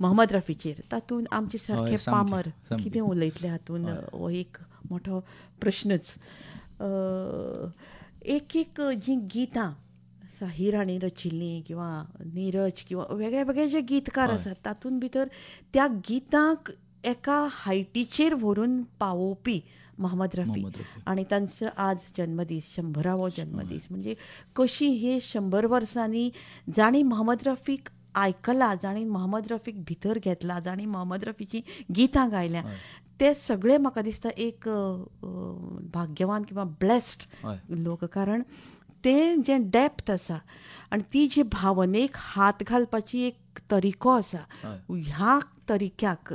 मोहम्मद रफीचेर. तातूंत आमचे सारके पामर कितें उलयतले हातूंत हो एक मोठो प्रश्नच. एक जीं गितां साहिर हांणी रचिल्लीं किंवा नीरज किंवा वेगळे वेगळे जे गीतकार आसात तातूंत भितर त्या गितांक एका हायटीचेर व्हरून पावोवपी मोहम्मद रफी आणि तांचो आज जन्मदीस 100वा जन्मदीस. म्हणजे कशी हे 100 वर्सांनी जाणी मोहम्मद रफीक आयकला, जाणी मोहम्मद रफीक भितर घेतला, जाणी मोहम्मद रफीची गितां गायल्या, ते सगळे म्हाका दिसता एक भाग्यवान किंवा ब्लेस्ड लोक. कारण तें जें डेप्थ आसा आनी ती जी भावनेक हात घालपाची एक तरिको आसा, ह्या तरिक्याक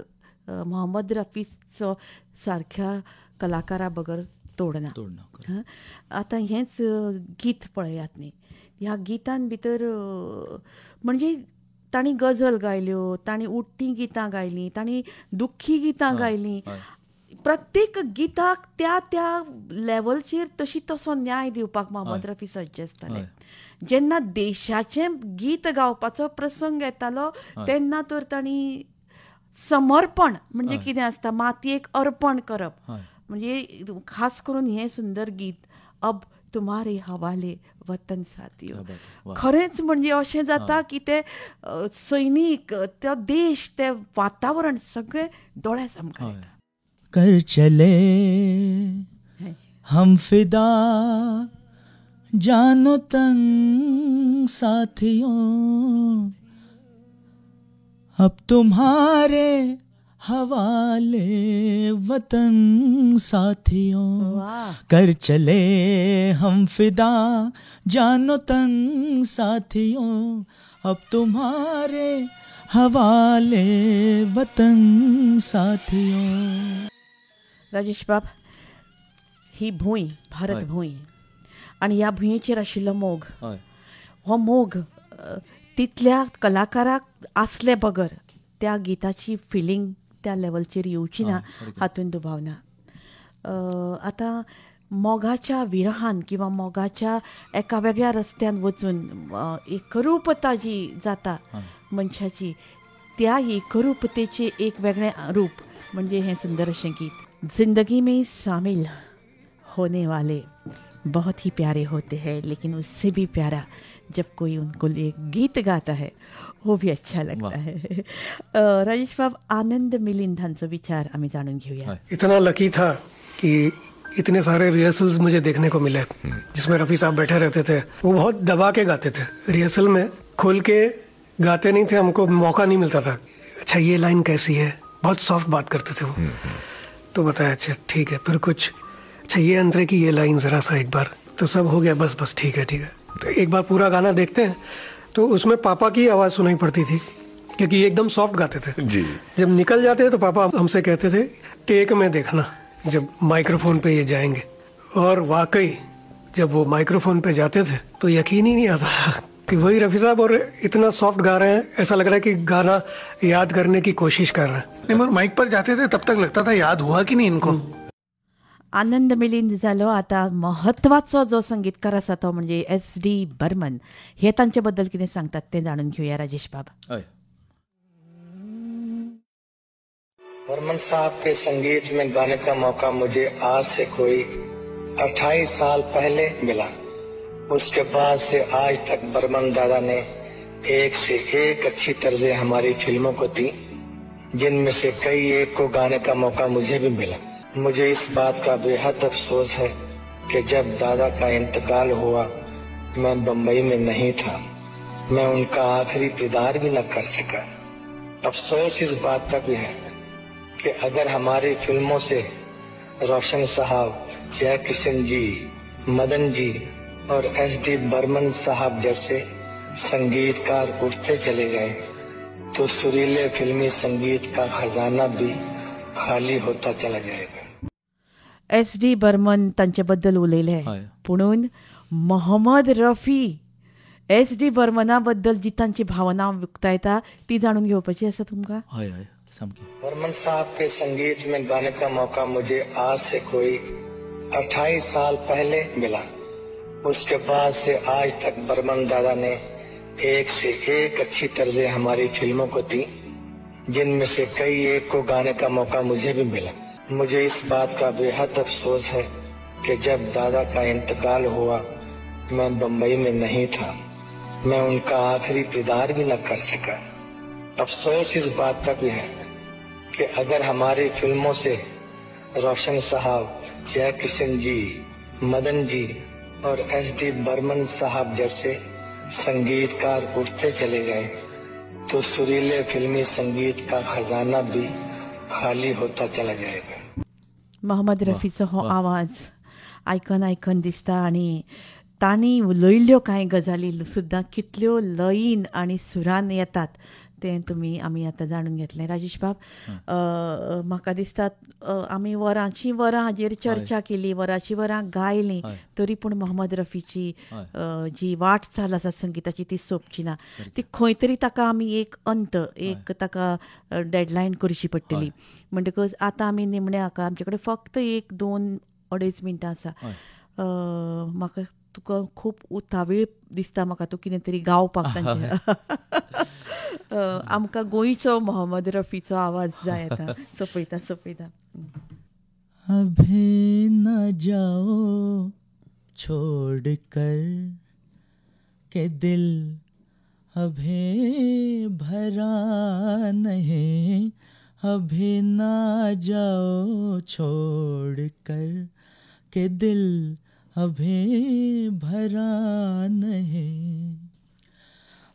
मोहम्मद रफीचो सारख्या कलाकारा बगर तोडना. आतां हेंच गीत पळयात न्ही. ह्या गितान भितर म्हणजे तांणी गजल गायल्यो, तांणी उठ्ठी गितां गायलीं, तांणी दुख्खी गितां गायलीं. प्रत्येक गिताक त्या त्या लेवलचेर तसो न्याय दिवपाक मोहम्मद रफी सज्ज आसताले. जेन्ना देशाचें गीत गावपाचो प्रसंग येतालो तेन्ना तर तांणी समर्पण म्हणजे कितें आसता, मातयेक अर्पण करप. म्हणजे खास करून हें सुंदर गीत अब तुम्हारे हवाले वतन साथियो. खरेंच म्हणजे अशें जाता की ते सैनीक, तो देश, ते वातावरण सगळें दोळ्या सामकें येता. कर चले हम फिदा जानो तन साथियों, अब तुम्हारे हवाले वतन साथियों. कर चले हम फिदा जानो तन साथियों, अब तुम्हारे हवाले वतन साथियों. राजेश बाब, ही भूंय भारत भूंय आनी ह्या भुंयेचेर आशिल्लो मोग, हो मोग तितल्या कलाकाराक आसले बगर त्या गिताची फिलींग त्या लेवलचेर येवची ना हातूंत दुबाव ना. आतां मोगाच्या विरहान किंवा मोगाच्या एका वेगळ्या रस्त्यान वचून एकरूपता जी जाता मनशाची, त्या एकरूपतेचे एक वेगळें रूप म्हणजे हें सुंदर अशें गीत. जिंदगी में शामिल होने वाले बहुत ही प्यारे होते हैं, लेकिन उससे भी प्यारा जब कोई उनको लिए गीत गाता है वो भी अच्छा लगता है. राजेश बाब, आनंद मिलिंदांचो विचार आम्ही जाणून घेऊया. इतना लकी था कि इतने सारे रिहर्सल्स मुझे देखने को मिले जिसमें रफी साहब बैठे रहते थे. वो बहुत दबा के गाते थे. रिहर्सल में खोल के गाते नहीं थे, हमको मौका नहीं मिलता था. अच्छा ये लाइन कैसी है, बहुत सॉफ्ट बात करते थे वो. तो बताया अच्छा ठीक है. फिर कुछ अच्छा ये अंतरे की ये लाइन जरा सा एक बार, तो सब हो गया, बस ठीक है. तो एक बार पूरा गाना देखते हैं तो उसमें पापा की आवाज सुनाई पड़ती थी क्योंकि ये एकदम सॉफ्ट गाते थे जी. जब निकल जाते तो पापा हमसे कहते थे टेक में देखना जब माइक्रोफोन पे ये जाएंगे. और वाकई जब वो माइक्रोफोन पे जाते थे तो यकीन ही नहीं आता था कि वही रफी साहब, और इतना सॉफ्ट गा रहे हैं, ऐसा लग रहा है कि गाना याद करने की कोशिश कर रहे हैं। नहीं, मगर माइक पर जाते थे तब तक लगता था याद हुआ कि नहीं इनको। आनंद मिलिंद जालो. आता महत्वाचो जो संगीतकार आसा तो म्हणजे SD बर्मन. हे तांचे बद्दल कितें सांगतात ते जाणून घेऊया राजेश बाबा. बर्मन साहब के संगीत में गाने का मौका मुझे आज से कोई 28 साल पहले मिला. उसके बाद से आज तक बर्मन दादा ने एक से एक अच्छी तर्जें हमारी फिल्मों को दी, जिनमें से कई एक को गाने का मौका मुझे भी मिला. मुझे इस बात का बेहद अफसोस है कि जब दादा का इंतकाल हुआ मैं बम्बई में नहीं था. मैं उनका आखिरी दीदार भी न कर सका. अफसोस इस बात का भी है कि अगर हमारी फिल्मों से रोशन साहब, जय किशन जी, मदन जी और SD बर्मन साहब जैसे संगीतकार उठते चले गए तो सुरीले फिल्मी संगीत का खजाना भी खाली होता चला जाएगा. SD बर्मन तांचे बद्दल उलयले, पुणून मोहम्मद रफी SD बर्मना बद्दल जी तांची भावना उक्तायता ती जाणून घेवपाची आसा तुमकां. बर्मन साहब के संगीत में गाने का मौका मुझे आज से कोई 28 साल पहले मिला. उसके बाद से आज तक बर्मन दादा ने एक से एक अच्छी तर्जें हमारी फिल्मों को दी, जिनमें से कई एक को गाने का मौका मुझे भी मिला. मुझे इस बात का बेहद अफसोस है कि जब दादा का इंतकाल हुआ मैं बम्बई में नहीं था. मैं उनका आखिरी दीदार भी न कर सका. अफसोस इस बात का भी है कि अगर हमारी फिल्मों से रोशन साहब, जय किशन जी, मदन जी और SD बर्मन साहब जैसे संगीतकार उठते चले गए तो सुरीले फिल्मी संगीत का खजाना भी खाली होता चला जाएगा. मोहम्मद रफीचो हो आवाज आयकन आयकन दिसता आणि तांणी उलयल्ल्यो कांय गजाली सुद्दां कितल्यो लयीन आनी सुरान येतात तें आमी आतां जाणून घेतलें. राजेश बाब, म्हाका दिसता आमी वरांचीं वरां हाजेर चर्चा केली, वरांचीं वरां गायलीं, तरी पूण मोहम्मद रफीची जी वाटचाल आसा संगिताची ती सोंपची ना. ती खंय तरी ताका आमी एक अंत, एक ताका डेडलायन करची पडटली. म्हणटकच आतां आमी निमण्या हाका आमचे कडेन फक्त 1-2-2.5 मिनटां आसा. म्हाका तुका खूब उतावीळ दिसता, म्हाका तूं कितें तरी गावपाक तांचे. आमकां गोंयचो मोहम्मद रफीचो आवाज जाय आतां सोपयता. अभी न जाओ छोड़ कर के दिल अभी भरा नहीं. अभी न जाओ छोड़ कर के दिल अभी भरा नहीं.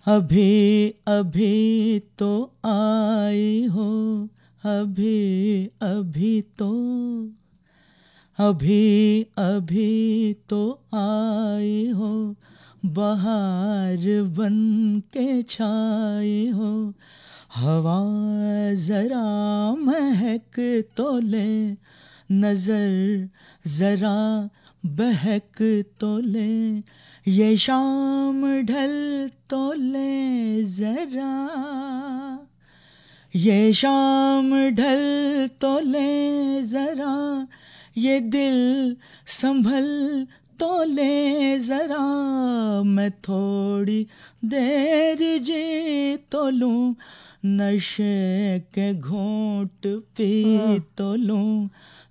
अभी अभी तो आई हो, अभी अभी तो, अभी अभी तो आई हो, बहार बन के छाई हो. हवा जरा महक तो ले, नजर जरा बहक तो ले, ये शाम ढल तो ले जरा, ये शाम ढल तो ले जरा, ये दिल संभल तो ले जरा. मैं थोड़ी देर जी तो लूं, नशे के घूंट पी तो लूं,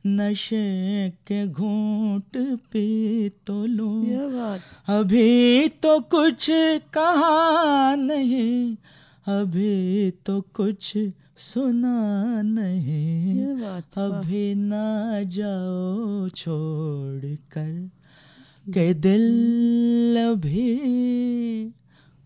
नशे के घूंट पी तो लूं. अभी तो कुछ कहा नहीं, अभी तो कुछ सुना नहीं. अभी ना जाओ छोड़ कर के दिल अभी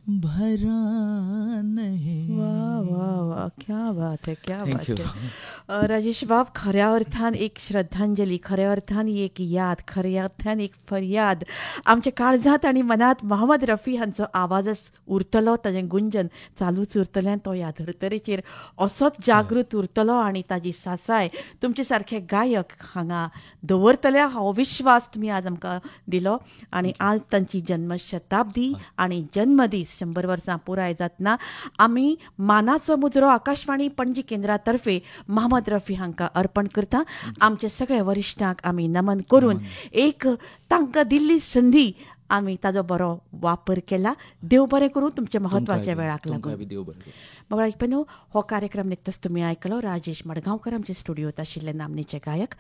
भरा नहीं. वा वा वा, क्या बात है, क्या बात है. राजेश बाब, खऱ्या अर्थान एक श्रद्धांजली, खऱ्या अर्थान एक याद, खऱ्या अर्थान एक फरियाद आमच्या काळजात आणि मनात मोहम्मद रफी हांचो आवाजच उरतलो, ताजें गुंजन चालूच उरतलें. तो ह्या धर्तरेचेर असोच जागृत उरतलो आणि ताजी सासाय तुमचे सारखे गायक हांगा दवरतले हो विश्वास तुमी आज आमकां दिलो. आणि आज तांची जन्मशताब्दी आणि जन्मदीस 100 वर्सां पुराय जातना आमी मानाचो मुजरो आकाशवाणी पणजी केंद्रातर्फे मोहम्मद रफी हांकां अर्पण करता. आमचे सगळे वरिश्ठांक आमी नमन करून एक तांकां दिल्ली संधी आमी ताजो बरो वापर केला. देव बरें करूं तुमच्या म्हत्वाच्या वेळाक लागून. बघा ऐकून हो कार्यक्रम निकतोच तुम्ही ऐकलो. राजेश मडगांवकर आमचे स्टुडियोत आशिल्ले नामनेचे गायक.